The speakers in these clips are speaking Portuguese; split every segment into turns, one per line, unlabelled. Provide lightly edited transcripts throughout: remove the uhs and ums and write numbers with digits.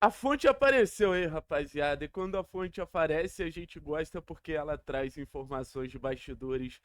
A fonte apareceu aí, rapaziada. E quando a fonte aparece, a gente gosta porque ela traz informações de bastidores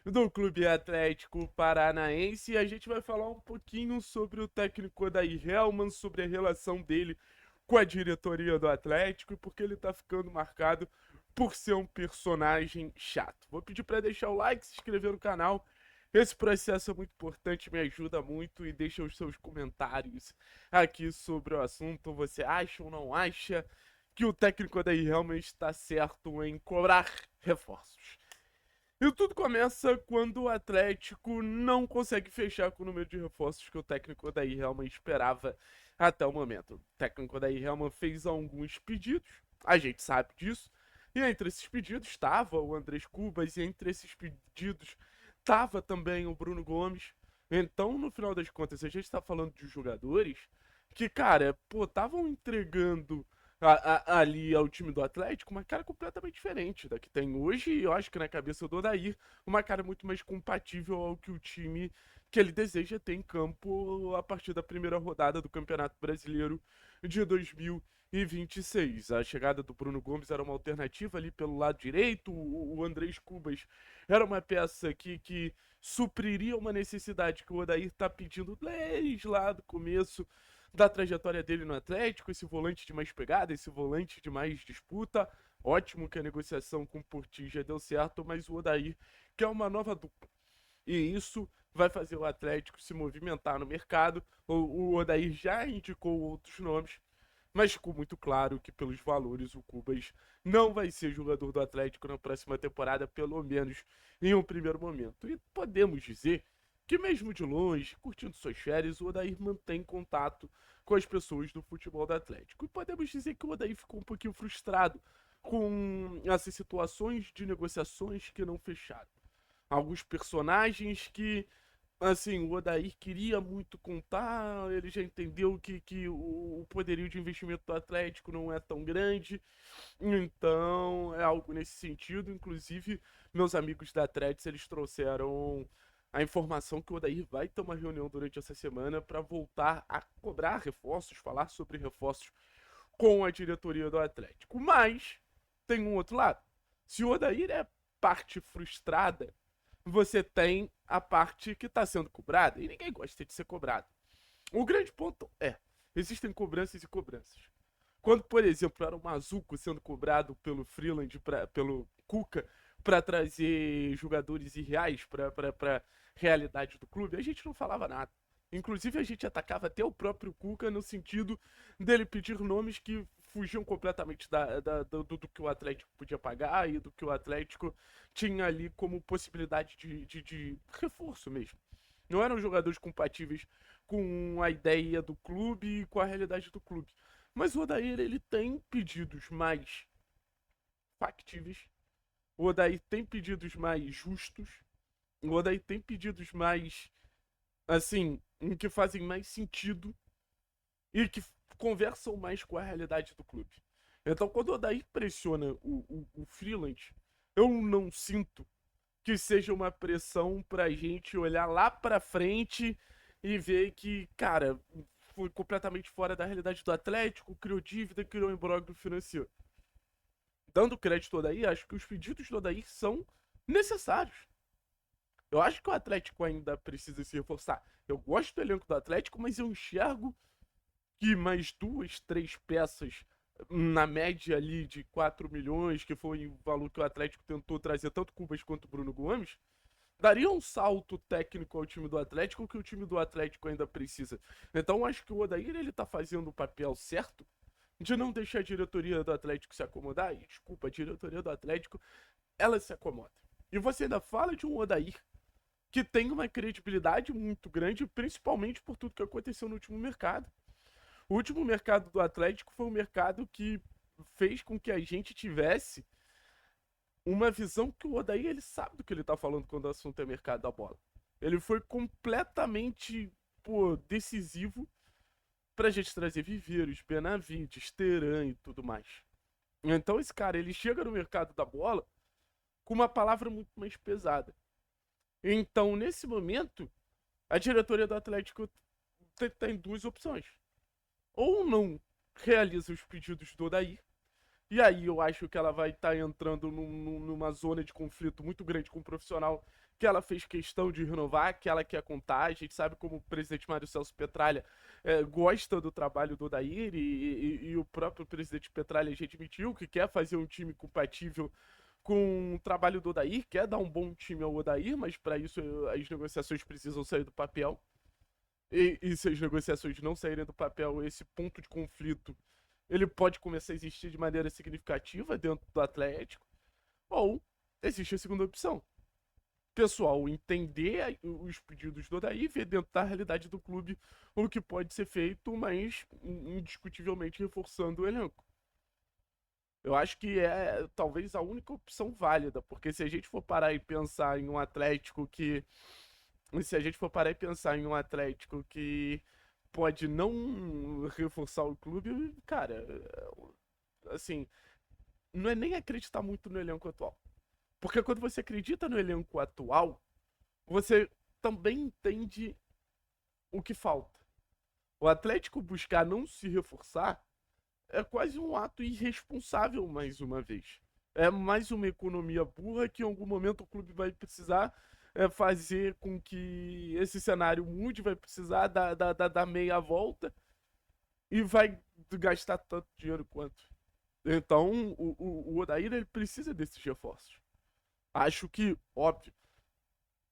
do Clube Atlético Paranaense. E a gente vai falar um pouquinho sobre o técnico Odair Hellmann, sobre a relação dele com a diretoria do Atlético e porque ele tá ficando marcado por ser um personagem chato. Vou pedir para deixar o like, se inscrever no canal. Esse processo é muito importante, me ajuda muito e deixa os seus comentários aqui sobre o assunto. Você acha ou não acha que o técnico daí realmente está certo em cobrar reforços? E tudo começa quando o Atlético não consegue fechar com o número de reforços que o técnico daí Helman esperava até o momento. O técnico daí Helman fez alguns pedidos, a gente sabe disso, e entre esses pedidos estava o Andrés Cubas, e entre esses pedidos estava também o Bruno Gomes. Então, no final das contas, a gente está falando de jogadores que, cara, pô, estavam entregando ali ao time do Atlético uma cara completamente diferente da que tem hoje. E eu acho que na cabeça do Odair, uma cara muito mais compatível ao que o time que ele deseja ter em campo a partir da primeira rodada do Campeonato Brasileiro de 2026. A chegada do Bruno Gomes era uma alternativa ali pelo lado direito, o Andrés Cubas era uma peça que supriria uma necessidade que o Odair está pedindo desde lá do começo da trajetória dele no Atlético, esse volante de mais pegada, esse volante de mais disputa. Ótimo que a negociação com o Porti já deu certo, mas o Odair quer uma nova dupla. E isso vai fazer o Atlético se movimentar no mercado. O Odair já indicou outros nomes, mas ficou muito claro que, pelos valores, o Cubas não vai ser jogador do Atlético na próxima temporada, pelo menos em um primeiro momento. E podemos dizer que, mesmo de longe, curtindo suas férias, o Odair mantém contato com as pessoas do futebol do Atlético. E podemos dizer que o Odair ficou um pouquinho frustrado com essas situações de negociações que não fecharam. Alguns personagens que, assim, o Odair queria muito contar, ele já entendeu que o poderio de investimento do Atlético não é tão grande, então é algo nesse sentido. Inclusive, meus amigos da Atlético, eles trouxeram a informação que o Odair vai ter uma reunião durante essa semana para voltar a cobrar reforços, falar sobre reforços com a diretoria do Atlético. Mas tem um outro lado. Se o Odair é parte frustrada, você tem a parte que está sendo cobrada, e ninguém gosta de ser cobrado. O grande ponto é, existem cobranças e cobranças. Quando, por exemplo, era o Mazuco sendo cobrado pelo Freeland, pelo Cuca, para trazer jogadores irreais para a realidade do clube, a gente não falava nada. Inclusive, a gente atacava até o próprio Cuca no sentido dele pedir nomes que fugiam completamente do que o Atlético podia pagar e do que o Atlético tinha ali como possibilidade de reforço mesmo. Não eram jogadores compatíveis com a ideia do clube e com a realidade do clube. Mas o Odair, ele tem pedidos mais factíveis. O Odair tem pedidos mais justos. O Odair tem pedidos mais, assim, que fazem mais sentido e que conversam mais com a realidade do clube. Então, quando o Odair pressiona o Freeland, eu não sinto que seja uma pressão pra gente olhar lá pra frente e ver que, cara, foi completamente fora da realidade do Atlético, criou dívida, criou imbróglio financeiro. Dando crédito ao Odair, acho que os pedidos do Odair são necessários. Eu acho que o Atlético ainda precisa se reforçar. Eu gosto do elenco do Atlético, mas eu enxergo que mais duas, três peças na média ali de 4 milhões, que foi o valor que o Atlético tentou trazer tanto o Cubas quanto o Bruno Gomes, daria um salto técnico ao time do Atlético que o time do Atlético ainda precisa. Então acho que o Odair ele tá fazendo o papel certo de não deixar a diretoria do Atlético se acomodar. E desculpa, a diretoria do Atlético, ela se acomoda. E você ainda fala de um Odair que tem uma credibilidade muito grande, principalmente por tudo que aconteceu no último mercado. O último mercado do Atlético foi um mercado que fez com que a gente tivesse uma visão que o Odair ele sabe do que ele tá falando quando o assunto é mercado da bola. Ele foi completamente, pô, decisivo pra gente trazer Viveiros, Benavides, Teran e tudo mais. Então esse cara, ele chega no mercado da bola com uma palavra muito mais pesada. Então, nesse momento, a diretoria do Atlético tem duas opções. Ou não realiza os pedidos do Odair. E aí eu acho que ela vai estar entrando numa zona de conflito muito grande com o profissional que ela fez questão de renovar, que ela quer contar. A gente sabe como o presidente Mário Celso Petralha gosta do trabalho do Odair e o próprio presidente Petralha já admitiu que quer fazer um time compatível com o trabalho do Odair, quer dar um bom time ao Odair, mas para isso as negociações precisam sair do papel. E se as negociações não saírem do papel, esse ponto de conflito ele pode começar a existir de maneira significativa dentro do Atlético, ou existe a segunda opção. Pessoal, entender os pedidos do Odair, ver dentro da realidade do clube o que pode ser feito, mas indiscutivelmente reforçando o elenco. Eu acho que é talvez a única opção válida, porque se a gente for parar e pensar em um Atlético que. Se a gente for parar e pensar em um Atlético que pode não reforçar o clube, cara, assim, não é nem acreditar muito no elenco atual. Porque quando você acredita no elenco atual, você também entende o que falta. O Atlético buscar não se reforçar é quase um ato irresponsável, mais uma vez. É mais uma economia burra que em algum momento o clube vai precisar fazer com que esse cenário mude, vai precisar dar meia volta e vai gastar tanto dinheiro quanto. Então, o Odair ele precisa desses reforços. Acho que, óbvio,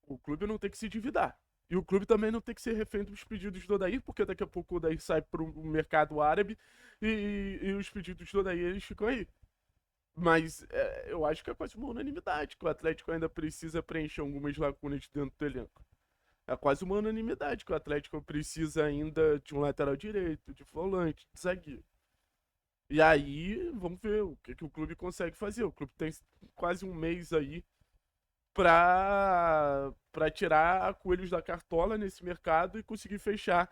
o clube não tem que se endividar. E o clube também não tem que ser refém dos pedidos do Odair, porque daqui a pouco o Odair sai para o mercado árabe e os pedidos do Odair eles ficam aí. Mas eu acho que é quase uma unanimidade que o Atlético ainda precisa preencher algumas lacunas dentro do elenco. É quase uma unanimidade que o Atlético precisa ainda de um lateral direito, de volante, de zagueiro. E aí, vamos ver o que o clube consegue fazer. O clube tem quase um mês aí para tirar coelhos da cartola nesse mercado e conseguir fechar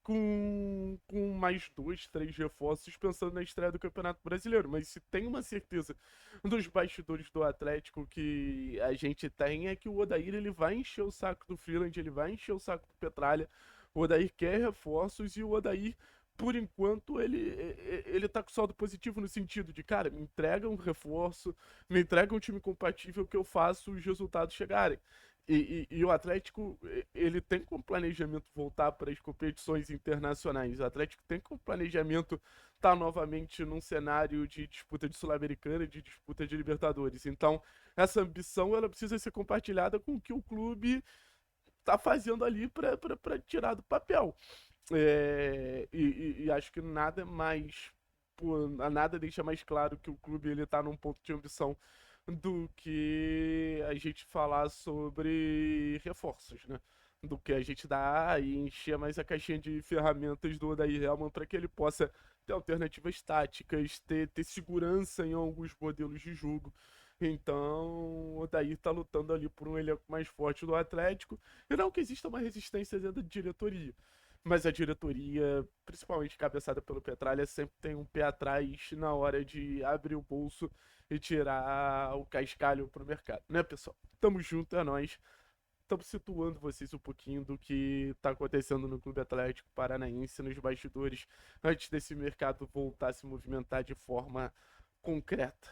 com mais dois, três reforços pensando na estreia do Campeonato Brasileiro. Mas se tem uma certeza dos bastidores do Atlético que a gente tem é que o Odair ele vai encher o saco do Freeland, ele vai encher o saco do Petralha. O Odair quer reforços e o Odair por enquanto, ele tá com saldo positivo no sentido de, cara, me entrega um reforço, me entrega um time compatível que eu faço os resultados chegarem. E o Atlético, ele tem como planejamento voltar para as competições internacionais. O Atlético tem como planejamento estar novamente num cenário de disputa de Sul-Americana, de disputa de Libertadores. Então, essa ambição, ela precisa ser compartilhada com o que o clube tá fazendo ali para tirar do papel. E acho que nada mais. Pô, nada deixa mais claro que o clube ele tá num ponto de ambição do que a gente falar sobre reforços, né? Do que a gente dar e encher mais a caixinha de ferramentas do Odair Hellmann para que ele possa ter alternativas táticas, ter segurança em alguns modelos de jogo. Então, o Odair tá lutando ali por um elenco mais forte do Atlético. E não que exista uma resistência dentro da diretoria. Mas a diretoria, principalmente cabeçada pelo Petralha, sempre tem um pé atrás na hora de abrir o bolso e tirar o cascalho pro mercado, né, pessoal? Tamo junto, é nóis. Estamos situando vocês um pouquinho do que está acontecendo no Clube Atlético Paranaense, nos bastidores, antes desse mercado voltar a se movimentar de forma concreta.